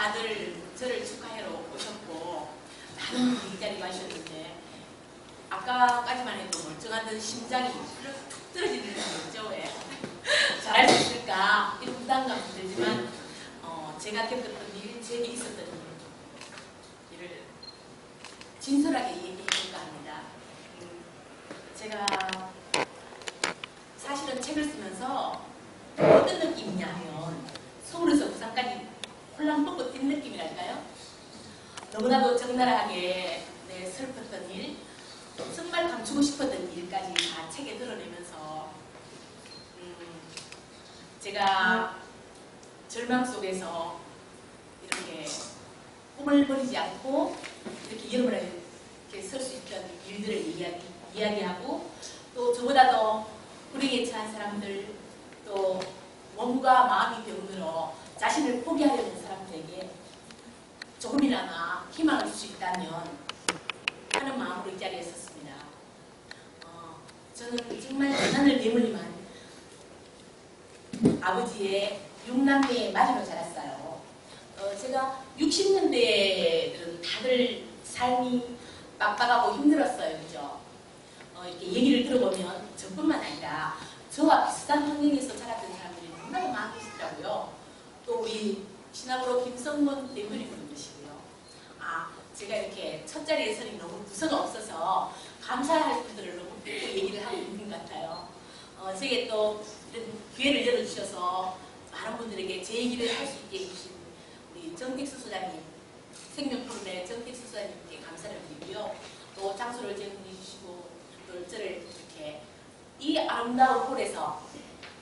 다들 저를 축하하러 오셨고 많은 분이 이 자리에 와주셨는데 아까까지만 해도 멀쩡한 듯 심장이 툭 떨어지는 거죠. 왜? 잘할 수 있을까 이런 부담감도 들지만 제가 겪었던 일, 제게 있었던 일을 진솔하게 얘기해볼까 합니다. 제가 사실은 책을 쓰면서 어떤 느낌이냐 하면 서울에서 부산까지 홀랑 뻗고 뛴 느낌이랄까요? 너무나도 적나라하게 내 슬펐던 일, 정말 감추고 싶었던 일까지 다 책에 드러내면서 제가 절망 속에서 이렇게 꿈을 버리지 않고 이렇게 여러분에게 설 수 있던 일들을 이야기하고 또 저보다 더 불행에 처한 사람들 또 몸과 마음이 병들어 자신을 포기하려는 사람들에게 조금이나마 희망을 줄 수 있다면 하는 마음으로 이 자리에 섰습니다. 저는 정말 가난을 내몰리만 아버지의 6남매의 마지로 자랐어요. 제가 60년대들은 다들 삶이 빡빡하고 힘들었어요. 그죠? 이렇게 얘기를 들어보면 저뿐만 아니라 저와 비슷한 환경에서 자랐던 사람들이 너무나도 많이 계시더라고요. 또 우리 신학으로 김성문 대표님도 계시고요. 제가 이렇게 첫 자리에 서니 너무 부서가 없어서 감사할 분들을 너무 얘기를 하고 있는 것 같아요. 제게 또 이런 기회를 열어주셔서 많은 분들에게 제 얘기를 할 수 있게 해주신 우리 정택수 소장님, 생명프로그램의 정택수 소장님께 감사를 드리고요. 또 장소를 제공해 주시고 또 저를 이렇게 이 아름다운 홀에서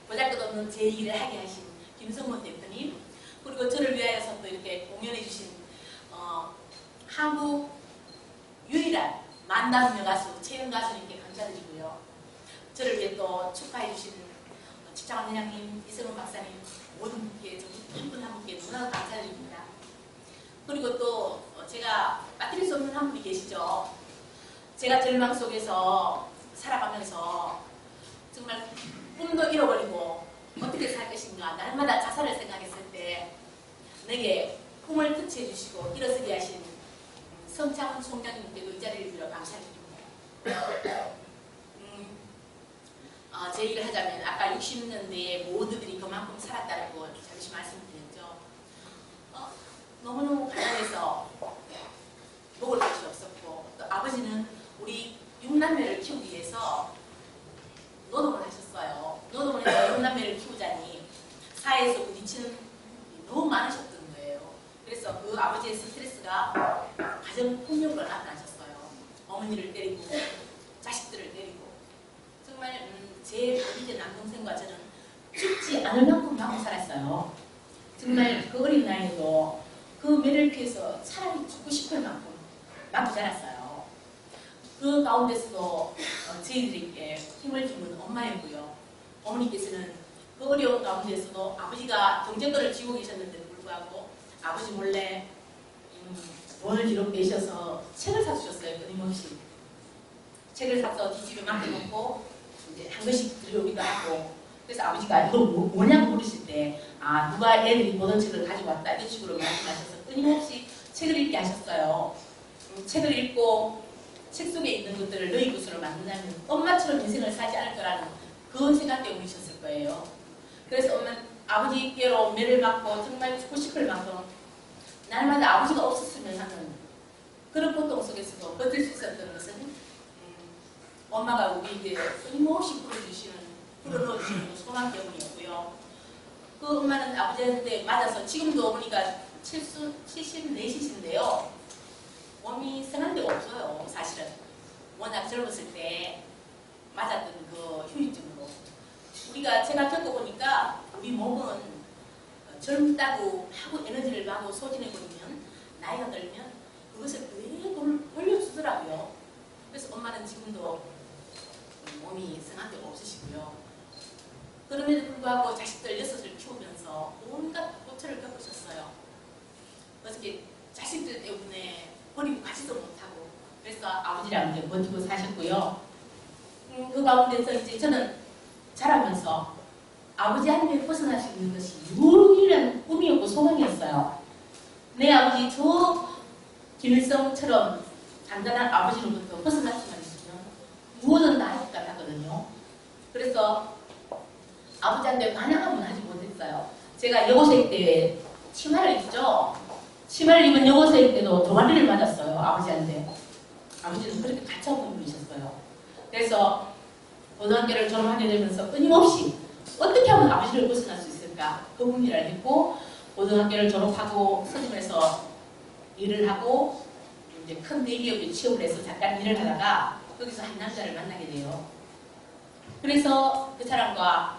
보잘것없는 제 얘기를 하게 하신 김성문 대표님, 그리고 저를 위하여서 또 이렇게 공연해 주신 한국 유일한 만담 여가수 최영 가수님께 감사드리고요. 저를 위해 또 축하해 주신 직장원 회장님, 이승훈 박사님 모든 분께 한 분 한 분께 너무나 감사드립니다. 그리고 또 제가 빠뜨릴 수 없는 한 분이 계시죠. 제가 절망 속에서 살아가면서 정말 꿈도 잃어버리고 어떻게 살 것인가 날마다 자살을 생각했을 때 내게 꿈을 터치해 주시고 일어서게 하신 성창훈 총장님께도 이 자리를 빌어 감사드립니다. 제 얘기를 하자면 아까 60년대에 모두들이 그만큼 살았다는 거 잠시 말씀드렸죠. 너무너무 가난해서 먹을 것이 없었고 또 아버지는 우리 6남매를 키우기 위해서 노동을 하셨어요. 노동을 해서 6남매를 키우자니 사회에서 부딪히는 일이 너무 많으셨던 거예요. 그래서 그 아버지의 스트레스가 가정 폭력으로 나타나셨어요. 어머니를 때리고 자식들을 때리고 정말 제 어린 남동생과 저는 죽지 않을 만큼 맞고 살았어요. 정말 그 어린 나이에도 그 매를 피해서 차라리 죽고 싶을 만큼 맞고 자랐어요. 그 가운데서도 저희들에게 힘을 준 건 엄마이고요. 어머니께서는 그 어려운 가운데서도 아버지가 경제권을 쥐고 계셨는데도 불구하고 아버지 몰래 돈을 뒤로 빼셔서 책을 사주셨어요. 끊임없이. 책을 사서 뒷집에 맡겨놓고 이제 한 번씩 들여오기도 하고 그래서 아버지가 이거 뭐냐고 물으실 때 누가 애들이 보던 책을 가지고 왔다 이런 식으로 말씀하셔서 끊임없이 책을 읽게 하셨어요. 책을 읽고 책 속에 있는 것들을 너희 것으로 만든다면 엄마처럼 인생을 살지 않을 거라는 그 생각 때문이셨을 거예요. 그래서 엄마는 아버지께로 매를 맞고 정말 죽고 싶을 만큼 날마다 아버지가 없었으면 하는 그런 고통 속에서도 버틸 수 있었던 것은 엄마가 우리에게 끊임없이 풀어넣어주시는 소망 때문이었고요. 그 엄마는 아버지한테 맞아서 지금도 어머니가 74시신데요. 몸이 상한 데가 없어요. 사실은. 워낙 젊었을 때 맞았던 그 후유증으로. 제가 겪어보니까 우리 몸은 젊다고 하고 에너지를 많고 소진해버리면 나이가 들면 그것을 그대로 돌려주더라고요. 그래서 엄마는 지금도 몸이 상한 데가 없으시고요. 그럼에도 불구하고 자식들 6을 키우면서 온갖 고초를 겪으셨어요. 어떻게 자식들 때문에 버리고 가지도 못하고 그래서 아버지랑 이제 버티고 사셨고요. 그 가운데서 이제 저는 자라면서 아버지 한 입에 벗어날 수 있는 것이 유일한 꿈이었고 소망이었어요. 내 아버지 저 김일성처럼 단단한 아버지로부터 벗어났지만 있으면 무엇은 다 할 것 같았거든요. 그래서 아버지한테 반항은 하지 못했어요. 제가 여고생 때 치마를 입죠. 치마를 입은 여고생 때도 도마리를 맞았어요. 아버지한테. 아버지는 그렇게 가차없는 분이셨어요. 그래서 고등학교를 졸업하게 되면서 끊임없이 어떻게 하면 아버지를 벗어날 수 있을까 그 고민을 했고, 고등학교를 졸업하고 서점에서 일을 하고 이제 큰 대기업에 취업을 해서 잠깐 일을 하다가 거기서 한 남자를 만나게 돼요. 그래서 그 사람과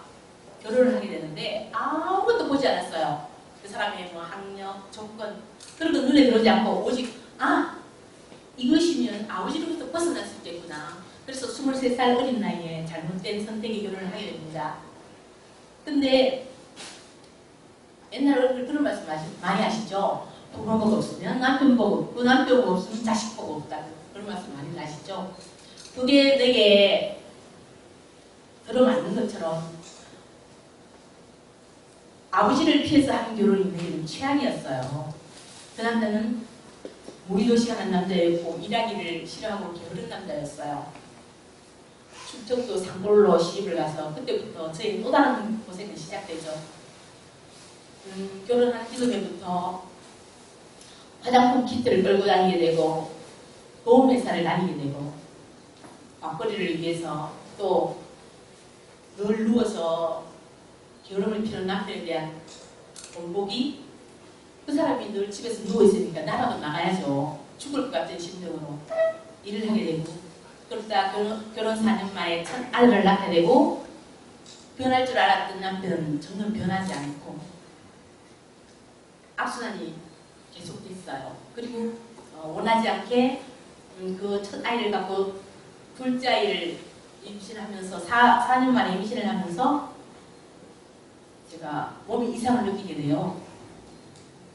결혼을 하게 되는데 아무것도 보지 않았어요. 그 사람의 뭐 학력, 조건 그런 거 눈에 들어오지 않고 오직 이것이면 아버지로부터 벗어날 수 있겠구나. 그래서 23살 어린 나이에 잘못된 선택의 결혼을 하게 됩니다. 근데 옛날 어른들 그런 말씀 많이 하시죠. 부모 복 없으면 남편 복 없고 남편 복 없으면 자식 복 없다. 그런 말씀 많이 하시죠. 그게 되게 들어맞는 것처럼 아버지를 피해서 하는 결혼이 되게 최악이었어요. 그 남자는 무리도시하는 남자였고 일하기를 싫어하고 게으른 남자였어요. 충청도 산골로 시집을 가서 그때부터 저희 또 다른 고생이 시작되죠. 결혼한 기존에부터 화장품 키트를 끌고 다니게 되고 보험회사를 다니게 되고 맞벌이를 위해서 또 늘 누워서 결혼을 피는 남편에 대한 본보기, 그 사람이 늘 집에서 누워있으니까 나라도 나가야죠. 죽을 것 같은 심정으로 일을 하게 되고, 그러다 결혼 4년 만에 첫 아들을 낳게 되고, 변할 줄 알았던 남편은 전혀 변하지 않고 악순환이 계속됐어요. 그리고 원하지 않게 그 첫 아이를 갖고 둘째 아이를 임신하면서 4년 만에 임신을 하면서 제가 몸이 이상을 느끼게 돼요.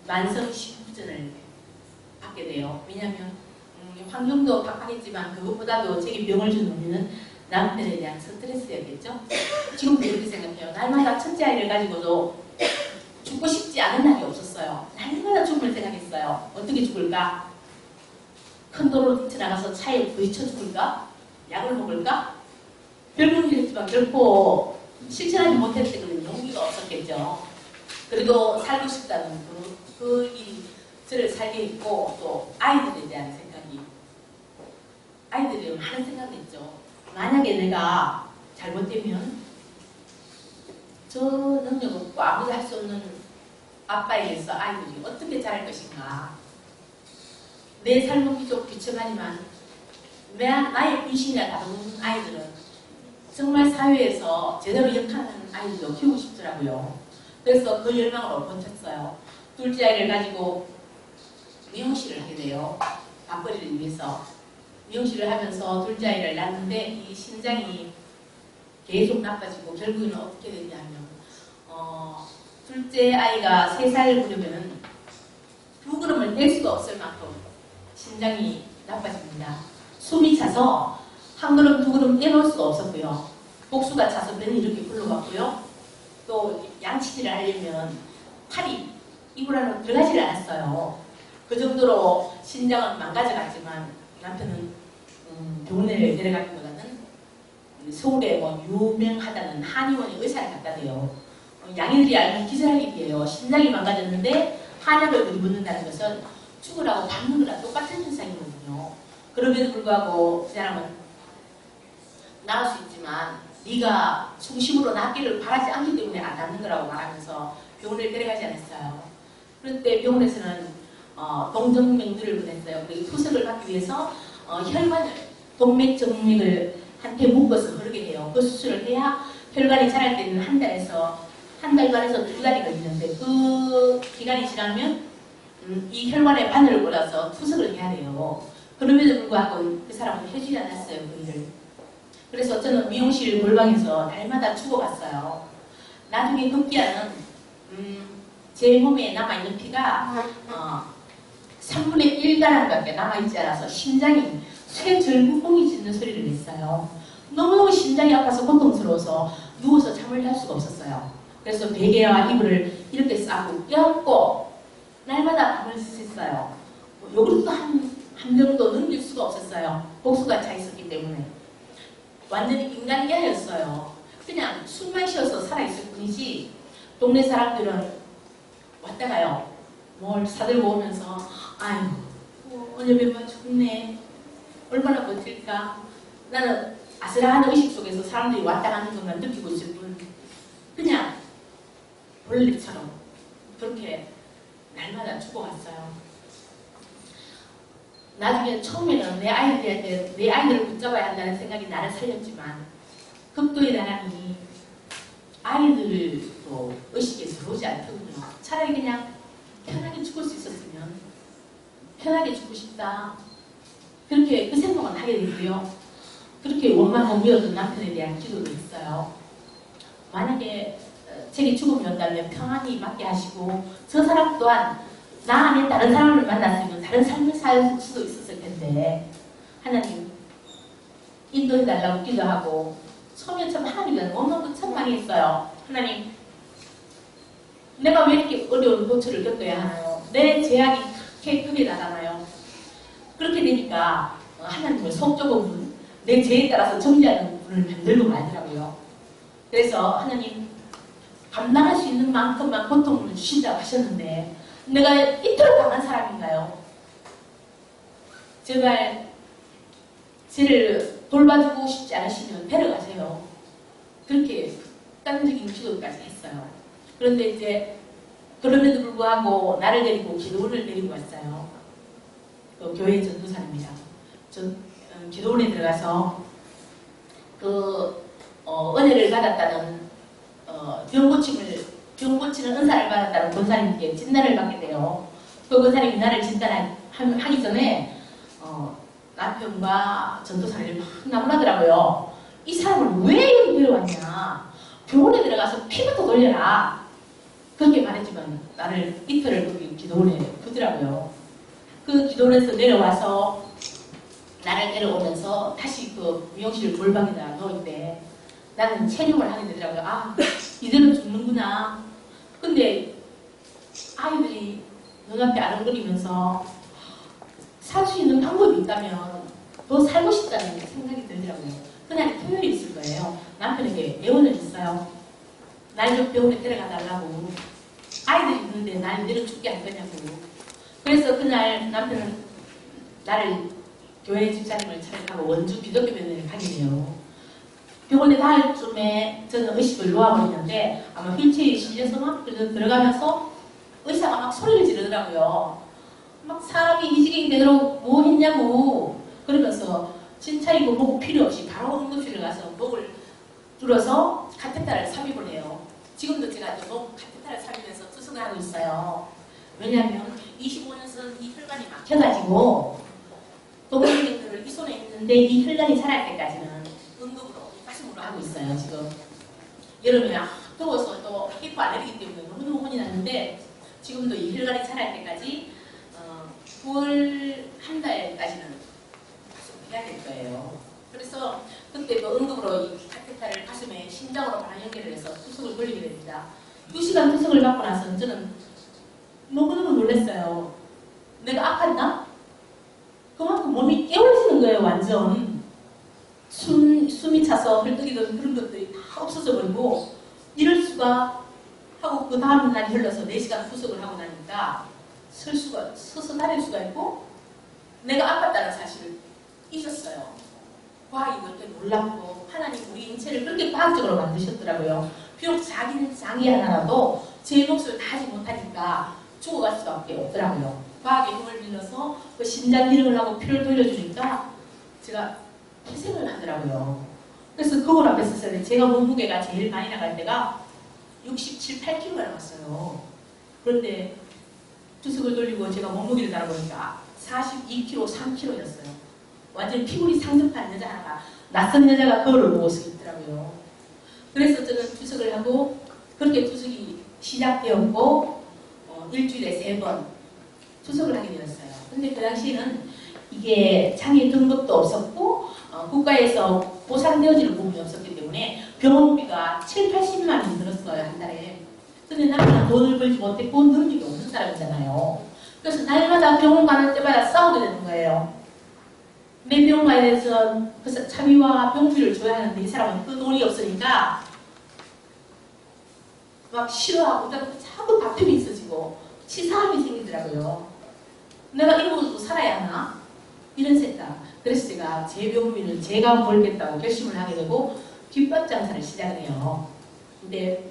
만성 심부전을 받게 돼요. 왜냐하면 환경도 팍팍했지만 그것보다도 제게 병을 준 원인은 남편에 대한 스트레스였겠죠. 지금도 이렇게 생각해요. 날마다 첫째 아이를 가지고도 죽고 싶지 않은 날이 없었어요. 날마다 죽음을 생각했어요. 어떻게 죽을까? 큰 도로로 뛰쳐나가서 차에 부딪혀 죽을까? 약을 먹을까? 결국은 이랬지만 결코 실천하지 못했을 때는 용기가 없었겠죠. 그래도 살고 싶다는 그 일이 저를 살게 했고, 또 아이들에 대한 생각이, 아이들에 대한 많은 생각이 있죠. 만약에 내가 잘못되면 저 능력 없고 아무도 할 수 없는 아빠에게서 아이들이 어떻게 자랄 것인가. 내 삶은 비록 비참하지만 나의 분신이나 다른 아이들은 정말 사회에서 제대로 역할하는 아이들도 키우고 싶더라고요. 그래서 그 열망으로 버텼어요. 둘째 아이를 가지고 미용실을 하게 돼요. 맞벌이를 위해서. 미용실을 하면서 둘째 아이를 낳는데 이 신장이 계속 나빠지고 결국에는 어떻게 됐냐면 둘째 아이가 3살 무렵에는 2걸음을 뗄 수가 없을 만큼 신장이 나빠집니다. 숨이 차서 1걸음, 2걸음 떼놓을 수가 없었고요. 복수가 차서 배는 이렇게 굴러갔고요. 또 양치질을 하려면 팔이 입을 안으로 들어가질 않았어요. 그 정도로 신장은 망가져갔지만 남편은 병원에 데려가기보다는 서울에 유명하다는 한의원의 의사를 갖다 대요. 양일이 알면 기절할 일이에요. 신장이 망가졌는데 한약을 들이붓는다는 것은 죽으라고 받는 거랑 똑같은 현상이거든요. 그럼에도 불구하고 그 사람은 나을 수 있지만 네가 중심으로 낫기를 바라지 않기 때문에 안 낫는 거라고 말하면서 병원에 데려가지 않았어요. 그런데 병원에서는 동정맥류를 보냈어요. 그리고 투석을 받기 위해서 혈관을, 동맥정맥을 한테 묶어서 흐르게 해요. 그 수술을 해야 혈관이 자랄 때는 한 달 반에서 2달이 걸리는데 그 기간이 지나면 이 혈관에 바늘을 꽂아서 투석을 해야 돼요. 그럼에도 불구하고 그 사람은 해주지 않았어요. 그 일을. 그래서 저는 미용실 골방에서 날마다 죽어갔어요. 나중에 급기야는 제 몸에 남아있는 피가 3분의 1가량밖에 남아있지 않아서 심장이 쇠절구공이 짖는 소리를 냈어요. 너무너무 심장이 아파서 고통스러워서 누워서 잠을 잘 수가 없었어요. 그래서 베개와 이불을 이렇게 싸고 껴안고 날마다 밥을 씻었어요. 요것도 한 병도 넘길 수가 없었어요. 복수가 차 있었기 때문에. 완전히 인간이었어요. 그냥 술만 쉬어서 살아있을 뿐이지 동네 사람들은 왔다 가요. 뭘 사들고 오면서 아유 오늘 멤버 죽네. 얼마나 버틸까. 나는 아슬한 의식 속에서 사람들이 왔다 가는 것만 느끼고 있을 뿐 그냥 원래처럼 그렇게 날마다 죽어갔어요. 나중에 처음에는 내 아이들을 붙잡아야 한다는 생각이 나를 살렸지만 극도의 나람이 아이들도 의식에 들어오지 않더군요. 차라리 그냥 편하게 죽을 수 있었으면 편하게 죽고 싶다. 그렇게 그 생각은 하게 되고요. 그렇게 원망하며 남편에 대한 기도도 했어요. 만약에 제게 죽음이 온다면 평안히 맞게 하시고 저 사람 또한 나 안에 다른 사람을 만났으면 다른 삶을 살 수도 있었을 텐데 하나님 인도해달라고 기도하고 처음에 참 하나님은 원망도 참 많이 했어요. 하나님 내가 왜 이렇게 어려운 고초를 겪어야 하나요? 내 제약이 그렇게 크게 나가나요? 그렇게 되니까 하나님을 속 좁은 내 죄에 따라서 정죄하는 분을 만들고 말더라고요. 그래서 하나님 감당할 수 있는 만큼만 고통을 주신다고 하셨는데 내가 이토록 강한 사람인가요? 제발 저를 돌봐주고 싶지 않으시면 데려가세요. 그렇게 극단적인 기도까지 했어요. 그런데 이제 그럼에도 불구하고 나를 데리고 기도원을 데리고 왔어요. 교회 전도사입니다. 기도원에 들어가서 은혜를 받았다는 병 고치는 은사를 받았다는 권사님께 진단을 받게 돼요. 그 권사님이 나를 진단하기 전에 남편과 전도사를 막 나무라더라고요. 이 사람을 왜 여기 데려왔냐. 병원에 들어가서 피부터 돌려라. 그렇게 말했지만 나를 이틀을 거기 기도원에 두더라고요. 그 기도원에서 내려와서 나를 데려오면서 다시 그 미용실 골방에다 넣을 때 나는 체념을 하게 되더라고요. 아, 이대로 죽는구나. 근데 아이들이 눈앞에 아른거리면서 살 수 있는 방법이 있다면 더 살고 싶다는 생각이 들더라고요. 그날 토요일이 있을 거예요. 남편에게 애원을 했어요. 날 좀 병원에 데려가달라고. 아이들이 있는데 날 내려 죽게 할 거냐고. 그래서 그날 남편은 나를 교회 집사님을 찾아가고 원주 기독교 병원에 가게 돼요. 병원에 닿을 쯤에 저는 의식을 놓아버리는데 아마 휠체어에 실려서 막 들어가면서 의사가 막 소리를 지르더라고요. 막 사람이 이 지경이 되도록 뭐 했냐고. 그러면서 진짜 이거 목 필요 없이 바로 응급실에 가서 목을 뚫어서 카테터를 삽입을 해요. 지금도 제가 목 카테터를 삽입해서 투석을 하고 있어요. 왜냐하면 25년 전 이 혈관이 막혀가지고 동물병들을 이 손에 있는데 이 혈관이 자랄 때까지는 응급으로 가슴으로 하고 있어요. 지금 여름에 더워서 또 히포 알레르기 때문에 너무너무 혼이 났는데 지금도 이 혈관이 자랄 때까지 9월 한 달까지는 계속 해야 될 거예요. 그래서 그때도 응급으로 이 카테터를 가슴에 심장으로 바로 연결을 해서 투석을 돌리게 됩니다. 2시간 투석을 받고 나서 저는 너무너무 놀랐어요. 내가 아팠나? 그만큼 몸이 깨어지는 거예요. 완전 숨이 차서 헐떡이던 그런 것들이 다 없어져 버리고 이럴 수가 하고 그 다음 날이 흘러서 4시간 투석을 하고 나니까 서서 다닐 수가 있고 내가 아팠다는 사실을 잊었어요. 과학이 그렇게 놀랍고 하나님 우리 인체를 그렇게 과학적으로 만드셨더라고요. 비록 자기는 장이 하나라도 제 몫을 다 하지 못하니까 죽어갈 수밖에 없더라고요. 과학의 힘을 빌려서 그 심장 기능을 하고 피를 돌려주니까 제가 희생을 하더라고요. 그래서 거울 앞에 섰을 때 제가 몸무게가 제일 많이 나갈 때가 67, 8kg가 나왔어요. 그런데 투석을 돌리고 제가 몸무게를 달아보니까 42kg, 3kg였어요. 완전 피골이 상접한 여자 하나가 낯선 여자가 거울을 보고 서 있더라고요. 그래서 저는 투석을 하고 그렇게 투석이 시작되었고 일주일에 3번 투석을 하게 되었어요. 근데 그 당시에는 이게 장애 등급도 없었고 국가에서 보상되어지는 부분이 없었기 때문에 병원비가 7, 80만 원이 들었어요. 한 달에. 근데 나는 돈을 벌지 못했고 는 적이 없는 사람이잖아요. 그래서 날마다 병원 가는 때마다 싸우게 되는 거예요. 내 병원 가야 돼서 그래서 차비와 병비를 줘야 하는데 이 사람은 그 돈이 없으니까 막 싫어하고 자꾸 다툼이 있어지고 치사함이 생기더라고요. 내가 이러고도 살아야 하나? 이런 생각. 그래서 제가 제 병비는 제가 벌겠다고 결심을 하게 되고 김밥 장사를 시작을 해요. 근데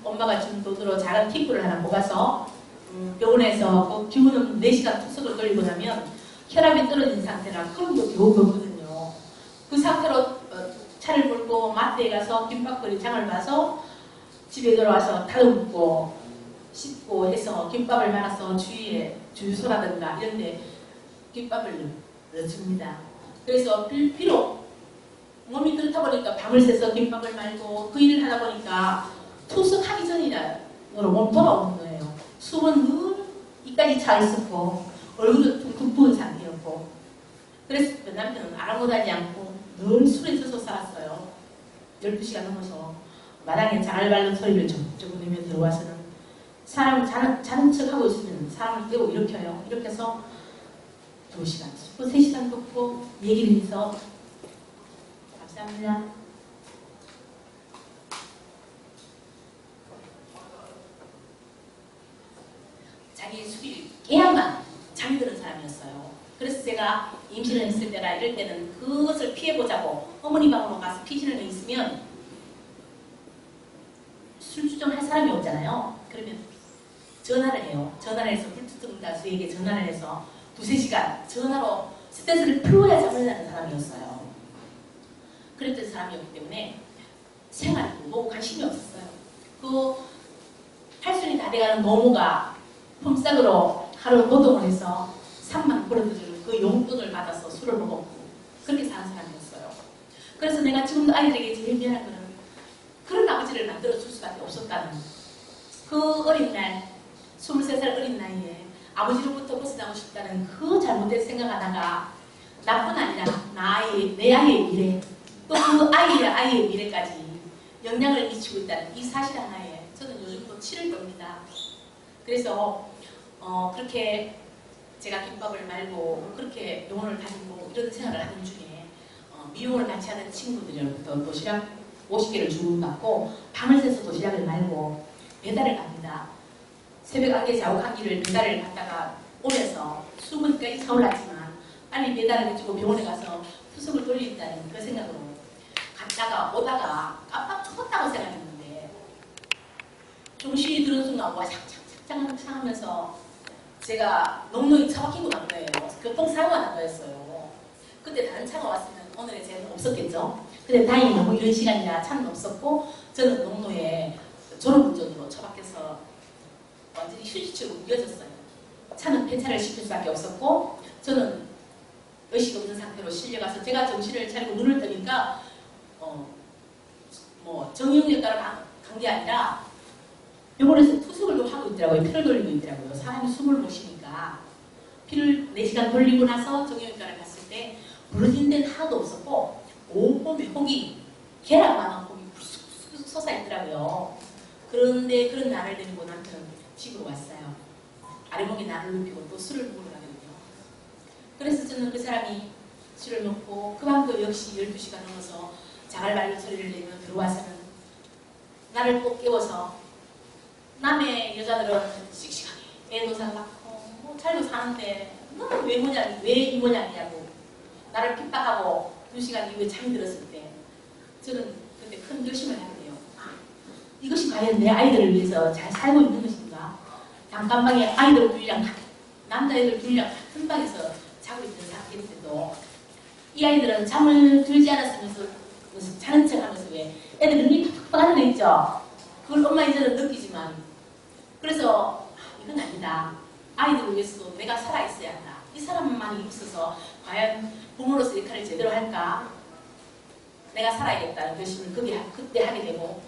엄마가 준 돈으로 작은 팁을 하나 뽑아서 병원에서 기운은 4시간 투석을 돌리고 나면 혈압이 떨어진 상태라 흐름도 겨우 걷거든요. 그 상태로 차를 몰고 마트에 가서 김밥거리 장을 봐서 집에 들어와서 다듬고 씻고 해서 김밥을 말아서 주위에 주유소라든가 이런 데 김밥을 넣어줍니다. 그래서 비록 몸이 그렇다 보니까 밤을 새서 김밥을 말고 그 일을 하다 보니까 투석하기 전이라로 몸 돌아오는 거예요. 숨은 늘 이까지 차 있었고 얼굴은 퉁퉁 부은 상태였고 그래서 그 남편은 아랑곳하지 않고 늘 술에 젖어 살았어요. 12시가 넘어서 마당에 장을 밟는 소리를 조금 내며 들어와서는 사람 자는 척하고 있으면 사람을 깨고 일으켜요. 이렇게 해서 2시간, 3시간 듣고 얘기를 해서 감사합니다. 자기 수비를 깨야만 잠이 드는 사람이었어요. 그래서 제가 임신을 했을 때나 이럴 때는 그것을 피해보자고 어머니 방으로 가서 피신을 있으면 술주정 할 사람이 없잖아요. 그러면 전화를 해요. 전화를 해서 불특정 다수에게 전화를 해서 2~3시간 전화로 스트레스를 풀어야 잠을 자는 사람이었어요. 그랬던 사람이었기 때문에 생활에 너무 관심이 없었어요. 그 8순이 다 돼가는 노모가 폼싸으로 하루 노동을 해서 3만 벌어들이는 그 용돈을 받아서 술을 먹었고 그렇게 사는 사람이었어요. 그래서 내가 지금도 아이들에게 제일 미안한 거는 그런 아버지를 만들어줄 수밖에 없었다는 그 어린 날 23살 어린 나이에 아버지로부터 벗어나고 싶다는 그 잘못된 생각 하나가 나뿐 아니라 내 아이의 미래 또 그 아이의 미래까지 영향을 미치고 있다는 이 사실 하나에 저는 요즘도 치를 겁니다. 그래서 그렇게 제가 김밥을 말고 그렇게 병원을 다니고 이런 생활을 하는 중에 미용을 같이 하는 친구들로부터 도시락 50개를 주문받고 밤을 새서 도시락을 말고 배달을 갑니다. 새벽 안개 자욱한 길을 배달을 갔다가 오면서 수분까지 차올랐지만 빨리 배달을 해주고 병원에 가서 투석을 돌린다는 그 생각으로 갔다가 오다가 깜빡 죽었다고 생각했는데 정신이 드는 순간 와삭삭삭 하면서 제가 넉넉히 처박히고 난 거예요. 교통사고가 난 거였어요. 그때 다른 차가 왔으면 오늘의 제는 없었겠죠. 근데 다행히 너무 이런 시간이라 차는 없었고 저는 농로에 졸음운전으로 처박혀서 완전히 휴지처럼 이어졌어요. 차는 폐차를 시킬 수밖에 없었고 저는 의식 없는 상태로 실려가서 제가 정신을 차리고 눈을 뜨니까 정형외과를 간 게 아니라 병원에서 투석을 하고 있더라고요. 피를 돌리고 있더라고요. 사람이 숨을 못 쉬니까 피를 4시간 돌리고 나서 정형외과를 갔을 때 부러진 데는 하나도 없었고 온몸에 혹이 계란만한 혹이 푹 솟아있더라고요. 그런데 그런 나를 데리고 남편은 집으로 왔어요. 아래목에 나를 눕히고 또 술을 먹으러 가거든요. 그래서 저는 그 사람이 술을 먹고 그 밤도 역시 12시가 넘어서 자갈발로 소리를 내며 들어와서는 나를 꼭 깨워서 남의 여자들은 씩씩하게 애도 잘 낳고 잘도 사는데 너는 왜 이 모양이냐고 나를 핍박하고 2시간 이후에 잠이 들었을 때 저는 그때 큰 결심을 하게 돼요. 이것이 과연 내 아이들을 위해서 잘 살고 있는 것인가? 단칸방에 아이들 둘이랑 남자애들 둘이랑 같은 방에서 자고 있는 상태인데도 이 아이들은 잠을 들지 않았으면서 자는 척 하면서 왜 애들 눈이 팍팍 하는 애 있죠? 그걸 엄마 이제는 느끼지만 그래서 이건 아니다. 아이들을 위해서도 내가 살아있어야 한다. 이 사람만이 있어서 과연 부모로서 역할을 제대로 할까? 내가 살아야겠다는 결심을 그때 하게 되고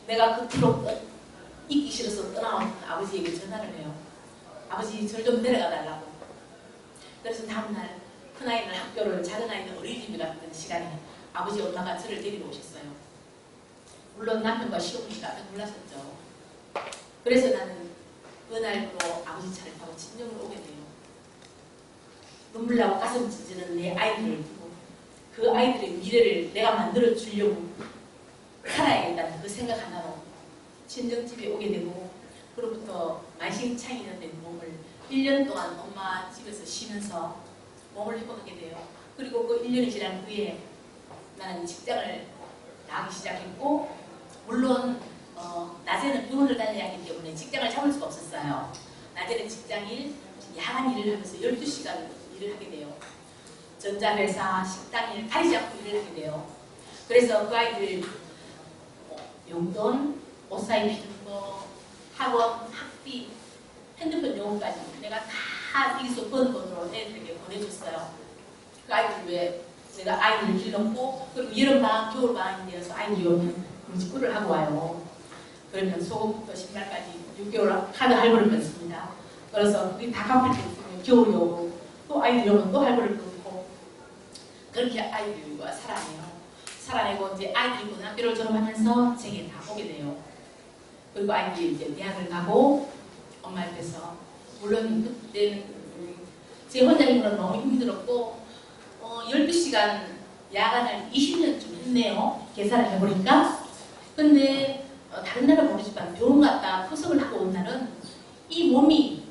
내가 그토록 있기 싫어서 떠나온 아버지에게 전화를 해요. 아버지 절 좀 내려가 달라고. 그래서 다음날 큰아이는 학교를 작은아이는 어린이집에 갔던 시간에 아버지 엄마가 저를 데리러 오셨어요. 물론 남편과 시어머니가 깜짝 놀랐었죠. 그래서 나는 그날부로 아버지 차를 타고 친정으로 오게 돼요. 눈물 나고 가슴 찢어지는 내 아이들을 두고 그 아이들의 미래를 내가 만들어 주려고 살아야겠다는 그 생각 하나로 친정집에 오게 되고, 그로부터 만신창이 된 몸을 1년 동안 엄마 집에서 쉬면서 몸을 회복하게 돼요. 그리고 그 1년이 지난 후에 나는 직장을 나가기 시작했고, 물론 낮에는 병원을 다녀야 하기 때문에 직장을 잡을 수가 없었어요. 낮에는 직장일, 야간 일을 하면서 12시간 일을 하게 돼요. 전자회사, 식당일 가리지 않고 일을 하게 돼요. 그래서 그 아이들 용돈, 옷 사입히는 거, 학원, 학비, 핸드폰 요금까지 내가 다 여기서 버는 돈으로 애들에게 보내줬어요. 그 아이들 왜 내가 아이들을 길렀고, 그리고 여름방학, 겨울방학이 되어서 아이들이 오면 금식구를 하고 와요. 그러면 소금부터 신발까지 6개월 카드 할부를 끊습니다. 그래서 그게 다 갚을 때 있으면 겨울이 오고 또 아이들이 오면 또 할부를 끊고, 그렇게 아이들과 살아내요. 살아내고 이제 아이들이 고등학교를 졸업하면서 제게 다 오게 돼요. 그리고 아이들이 이제 대학을 가고 엄마 옆에서, 물론 그때는 제 혼자 있는 건 너무 힘들었고 12시간 야간을 20년쯤 했네요. 계산을 해보니까. 근데 다른 날은 모르지만 병원 갔다 투석을 하고 온 날은 이 몸이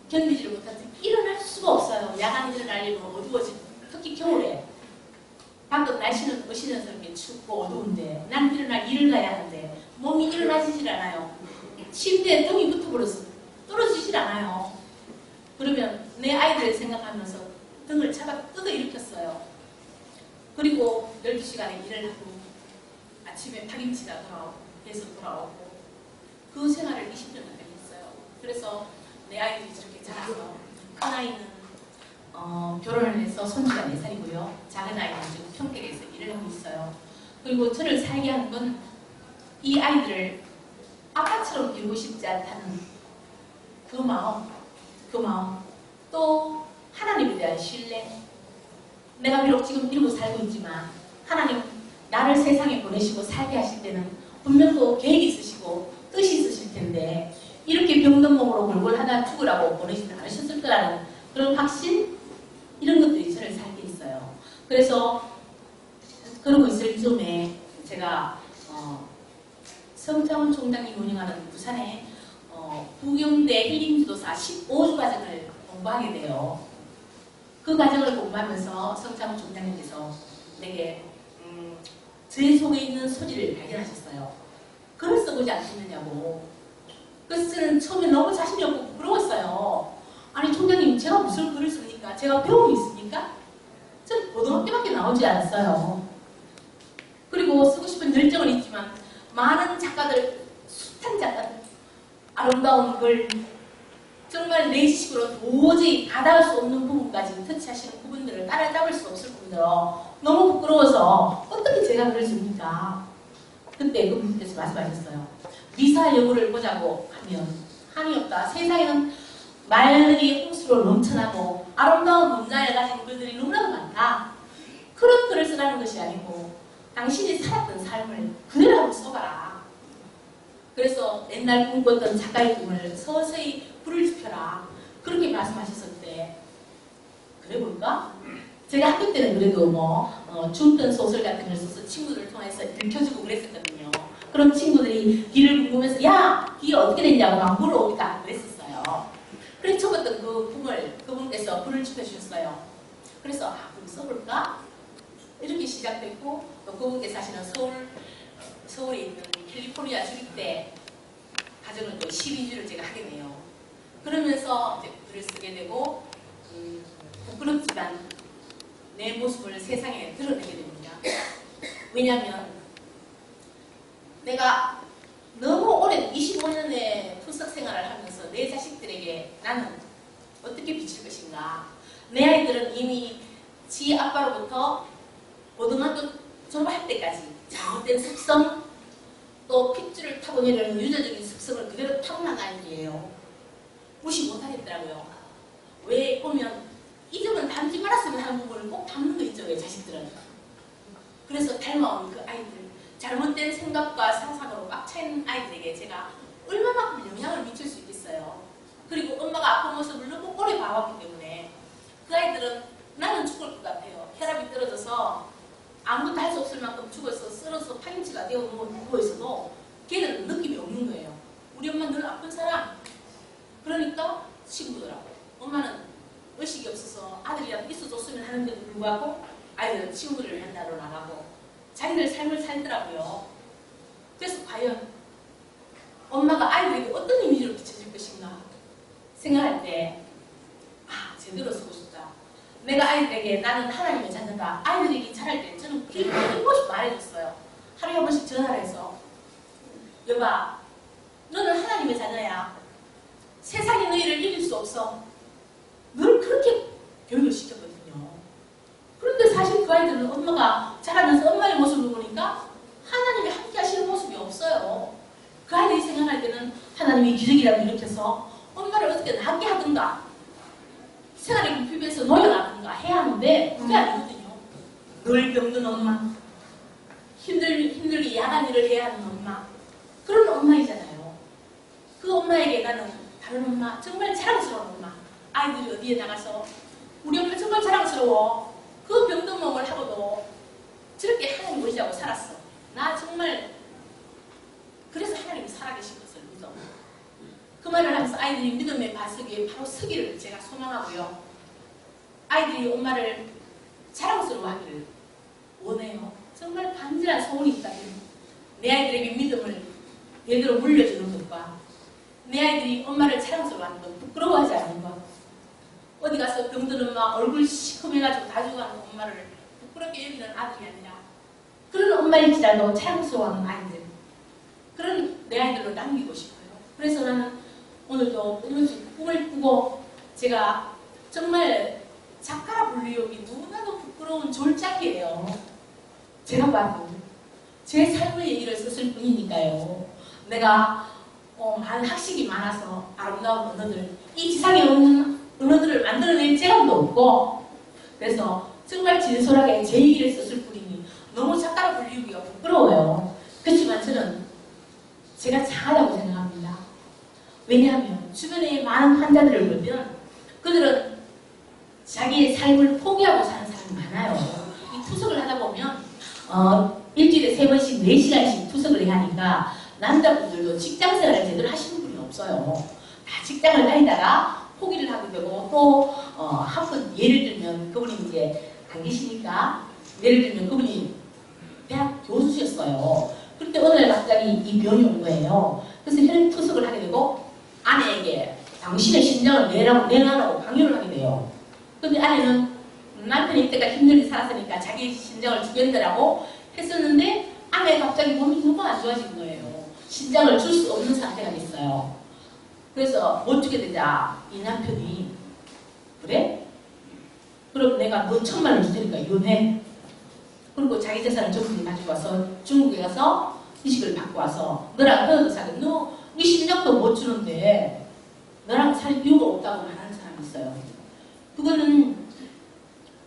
견디지를 못해서 일어날 수가 없어요. 야간 일어나려면 어두워지고, 특히 겨울에 밖은 날씨는 어시는스럽게 춥고 어두운데 난 일어나 일을 가야 하는데 몸이 일어나지질 않아요. 침대에 등이 붙어버려서 떨어지질 않아요. 그러면 내 아이들을 생각하면서 등을 잡아 뜯어 일으켰어요. 그리고 12시간의 일을 하고 아침에 파김치가 돌아오고 배서 돌아오고 그 생활을 20년 가까이 했어요. 그래서 내 아이들이 저렇게 자라서 큰아이는 결혼을 해서 손주가 4살이고요. 작은아이는 지금 평택에서 일을 하고 있어요. 그리고 저를 살게 하는 건 이 아이들을 아빠처럼 키우고 싶지 않다는 그 마음, 또 하나님에 대한 신뢰. 내가 비록 지금 이러고 살고 있지만 하나님 나를 세상에 보내시고 살게 하실 때는 분명 또 계획이 있으시고 뜻이 있으실 텐데 이렇게 병든 몸으로 골골하다 죽으라고 보내시지 않으셨을 거라는 그런 확신, 이런 것들이 저를 살게 했어요. 그래서 그러고 있을 즈음에 제가 성창훈 총장님 운영하는 부산의 부경대 힐링지도사 15주 과정을 공부하게 돼요. 그 과정을 공부하면서 성창훈 총장님께서 내게 제 속에 있는 소질을 발견하셨어요. 글을 써보지 않겠느냐고. 그래서 저는 처음에 너무 자신이 없고 부끄러웠어요. 아니 총장님, 제가 무슨 글을 씁니까? 제가 배움이 있습니까? 저는 고등학교밖에 나오지 않았어요. 그리고 쓰고 싶은 열정은 있지만 많은 작가들, 숱한 작가들, 아름다운 글, 정말 내 식으로 도저히 다다를 수 없는 부분까지 터치하시는 부분들을 따라잡을 수 없을 뿐더러 너무 부끄러워서 어떻게 제가 글을 씁니까? 그때 그분께서 말씀하셨어요. 미사 여구를 보자고 하면 한이 없다. 세상에는 말들이 홍수로 넘쳐나고 아름다운 문장을 가진 글들이 너무나도 많다. 그런 글을 쓰라는 것이 아니고 당신이 살았던 삶을 그대로 한번 써봐라. 그래서 옛날 꿈꿨던 작가의 꿈을 서서히 불을 지펴라. 그렇게 말씀하셨을 때 그래 볼까? 제가 학교 때는 그래도 중편 소설 같은 걸 써서 친구들을 통해서 읽혀주고 그랬었거든요. 그럼 친구들이 길을 궁금해서 야! 길 어떻게 됐냐고 막 물어오니까 그랬었어요. 그래서 처음부터 그 꿈을 그분께서 불을 지펴주셨어요. 그래서 그럼 써볼까? 이렇게 시작됐고 또 그분께서 사실은 서울에 있는 캘리포니아 주립대 과정을 또 12주를 제가 하게 돼요. 그러면서 이제 글을 쓰게 되고 부끄럽지만 내 모습을 세상에 드러내게 됩니다. 왜냐하면 내가 너무 오랜 25년의 투석 생활을 하면서 내 자식들에게 나는 어떻게 비칠 것인가. 내 아이들은 이미 지 아빠로부터 고등학교 졸업할 때까지 잘못된 습성, 또 핏줄을 타고 내려오는 유전적인 습성을 그대로 타고난 아이들이에요. 무시 못하겠더라고요. 왜 보면 이 점은 닮지 말았으면 하는 부분을 꼭 닮는 거 있죠, 왜 자식들은. 그래서 닮아온 그 아이들, 잘못된 생각과 상상으로 꽉 차있는 아이들에게 제가 얼마만큼 영향을 미칠 수 있겠어요. 그리고 엄마가 아픈 모습을 너무 오래 봐왔기 때문에 아이들은 나는 죽을 것 같아요. 혈압이 떨어져서 아무것도 할 수 없을 만큼 죽어서 쓰러서 파김치가 되어 누워있어도 걔는 느낌이 없는 거예요. 우리 엄마 늘 아픈 사람. 그러니까 친구더라고. 엄마는 의식이 없어서 아들이랑 있어줬으면 하는데도 불구하고 아이들은 친구를 만나러 나가고 자기들 삶을 살더라고요. 그래서 과연 엄마가 아이들에게 어떤 이미지를 비춰줄 것인가 생각할 때 제대로 쓰고 싶다. 내가 아이들에게 나는 하나님의 자녀다. 아이들이 자랄 때 저는 그렇게 한 번씩 말해줬어요. 하루에 한 번씩 전화를 해서 여봐, 너는 하나님의 자녀야. 세상이 너희를 이길 수 없어. 늘 그렇게 교육을 시켰거든요. 그런데 사실 그 아이들은 엄마가 자라면서 엄마의 모습을 보니까 하나님이 함께 하시는 모습이 없어요. 그 아이들이 생각할 때는 하나님이 기적이라도 일으켜서 엄마를 어떻게 낫게 하든가 생활의 궁핍에서 놓여나든가 해야 하는데 그게 아니거든요. 늘 병든 엄마, 힘들게 야간 일을 해야 하는 엄마, 그런 엄마이잖아요. 그 엄마에게 나는 다른 엄마, 정말 자랑스러운 엄마, 아이들이 어디에 나가서 우리 엄마 정말 자랑스러워. 그 병든 몸을 하고도 저렇게 하나님 보이자고 살았어. 나 정말 그래서 하나님이 살아계신 것을 믿어. 그 말을 하면서 아이들이 믿음의 바석에 바로 서기를 제가 소망하고요. 아이들이 엄마를 자랑스러워하기를 원해요. 정말 간절한 소원이 있다면 내 아이들에게 믿음을 대대로 물려주는 것과 내 아이들이 엄마를 자랑스러워하는 것, 부끄러워하지 않는 것, 어디 가서 병든 엄마 얼굴 시커매가지고 다 죽어가는 엄마를 부끄럽게 여기는 아들이 아니라 그런 엄마일지라도 자랑스러워하는 아이들, 그런 내 아이들로 남기고 싶어요. 그래서 나는 오늘도 끊임없이 꿈을 꾸고 제가 정말 작가라 불리우기 누구나도 부끄러운 졸작이에요. 제가 봐도 제 삶의 얘기를 썼을 뿐이니까요. 내가 많은 학식이 많아서 아름다운 언어들, 이 지상에 없는 언어들을 만들어낼 재간도 없고 그래서 정말 진솔하게 제 얘기를 썼을 뿐이니 너무 작가라 불리우기가 부끄러워요. 그렇지만 저는 제가 장하다고 생각합니다. 왜냐하면 주변에 많은 환자들을 보면 그들은 자기의 삶을 포기하고 사는 사람이 많아요. 이 투석을 하다 보면 일주일에 3번씩 4시간씩 투석을 해야 하니까 남자분들도 직장생활을 제대로 하시는 분이 없어요. 다 직장을 다니다가 포기를 하게 되고 또 한 번 예를 들면 그분이 이제 안 계시니까 예를 들면 그분이 대학 교수셨어요. 그런데 어느 날 갑자기 이 병이 온 거예요. 그래서 혈액 투석을 하게 되고 아내에게 당신의 심장을 내라고 강요를 하게 돼요. 근데 아내는 남편이 이때까지 힘들게 살았으니까 자기 심장을 주겠다라고 했었는데 아내가 갑자기 몸이 너무 안 좋아진 거예요. 심장을 줄 수 없는 상태가 됐어요. 그래서 못 주게 되자 이 남편이 그래? 그럼 내가 너 1,000만 원 줄 테니까 이혼해. 그리고 자기 재산을 전부 가지고 와서 중국에 가서 이식을 받고 와서 너랑 헤어져 사귀 너 네 심장도 못 주는데 너랑 살 이유가 없다고 말하는 사람이 있어요. 그거는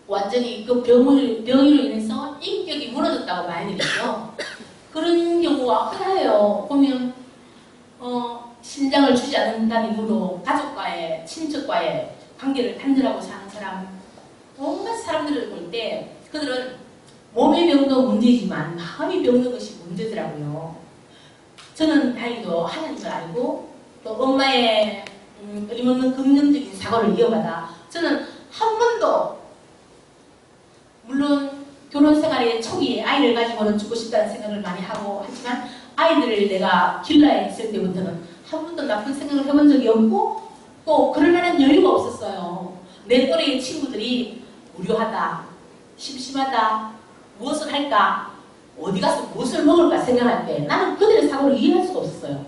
완전히 그 병으로 인해서 인격이 무너졌다고 봐야 되겠죠. 그런 경우가 흔해요. 보면 심장을 주지 않는다는 이유로 가족과의 친척과의 관계를 단절하고 사는 사람, 온갖 사람들을 볼 때 그들은 몸의 병도 문제지만 마음이 병든 것이 문제더라고요. 저는 다행히도 하나님을 알고 또 엄마의 끊임없는 긍정적인 사고를 이어받아 저는 한 번도 물론 결혼 생활의 초기에 아이를 가지고는 죽고 싶다는 생각을 많이 하고 하지만 아이들을 내가 길러야 했을 때부터는 한 번도 나쁜 생각을 해본 적이 없고 또 그럴 만한 여유가 없었어요. 내 또래의 친구들이 무료하다, 심심하다, 무엇을 할까, 어디 가서 무엇을 먹을까 생각할 때 나는 그들의 사고를 이해할 수가 없었어요.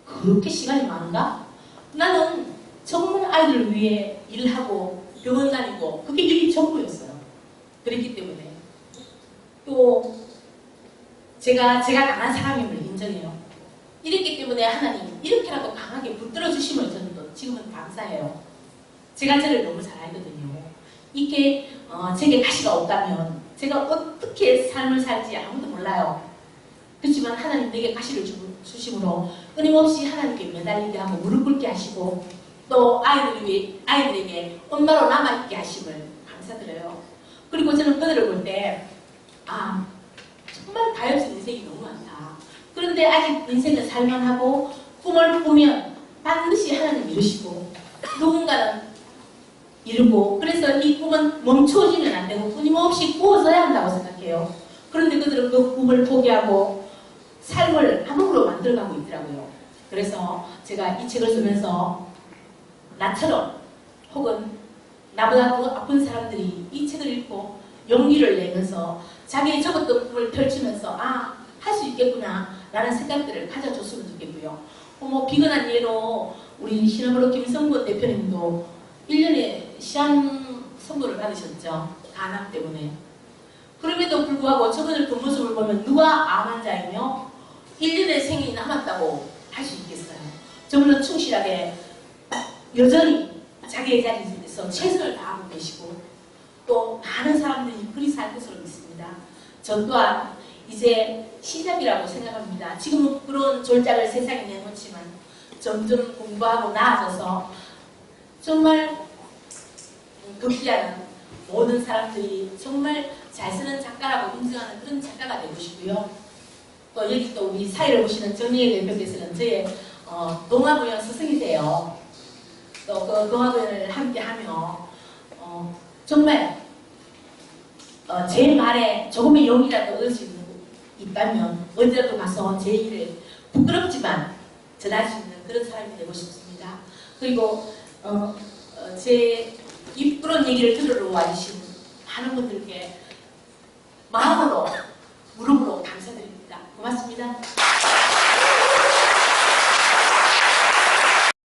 그렇게 시간이 많은가? 나는 정말 아이들을 위해 일하고 병원 다니고 그게 일이 전부였어요. 그랬기 때문에 또 제가 강한 사람임을 인정해요. 이랬기 때문에 하나님 이렇게라도 강하게 붙들어 주심을 저는 또 지금은 감사해요. 제가 저를 너무 잘 알거든요. 이게 제게 가시가 없다면 제가 어떻게 삶을 살지 아무도 몰라요. 그렇지만 하나님 내게 가시를 주심으로 끊임없이 하나님께 매달리게 하고 무릎 꿇게 하시고 또 아이들에게 엄마로 남아있게 하심을 감사드려요. 그리고 저는 그들을 볼 때 정말 다혈질 인생이 너무 많다. 그런데 아직 인생을 살만하고 꿈을 꾸면 반드시 하나님 이루시고 누군가는 이루고, 그래서 이 꿈은 멈춰지면 안 되고 끊임없이 꾸어져야 한다고 생각해요. 그런데 그들은 그 꿈을 포기하고 삶을 암흑으로 만들어가고 있더라고요. 그래서 제가 이 책을 쓰면서 나처럼 혹은 나보다 더 아픈 사람들이 이 책을 읽고 용기를 내면서 자기의 적었던 꿈을 펼치면서 할 수 있겠구나 라는 생각들을 가져줬으면 좋겠고요. 비근한 예로 우리 시나브로 김성권 대표님도 1년에 시한 선고를 받으셨죠. 간암 때문에. 그럼에도 불구하고 저분의 그 모습을 보면 누가 암 환자이며 1년의 생이 남았다고 할 수 있겠어요. 저분은 충실하게 여전히 자기의 자리에서 최선을 다하고 계시고 또 많은 사람들이 그리 살 것으로 믿습니다. 저 또한 이제 시작이라고 생각합니다. 지금은 그런 졸작을 세상에 내놓지만 점점 공부하고 나아져서 정말 극기하는 모든 사람들이 정말 잘 쓰는 작가라고 인정하는 그런 작가가 되고 싶고요. 또 여기 또 우리 사회를 보시는 정리의 대표께서는 저의 동아부연 스승이세요. 또 그 동아부연을 함께하며 정말 제 말에 조금의 용기라도 얻을 수 있다면 어디라도 가서 제 일을 부끄럽지만 전할 수 있는 그런 사람이 되고 싶습니다. 그리고 제 그런 얘기를 들으러 와주신 많은 분들께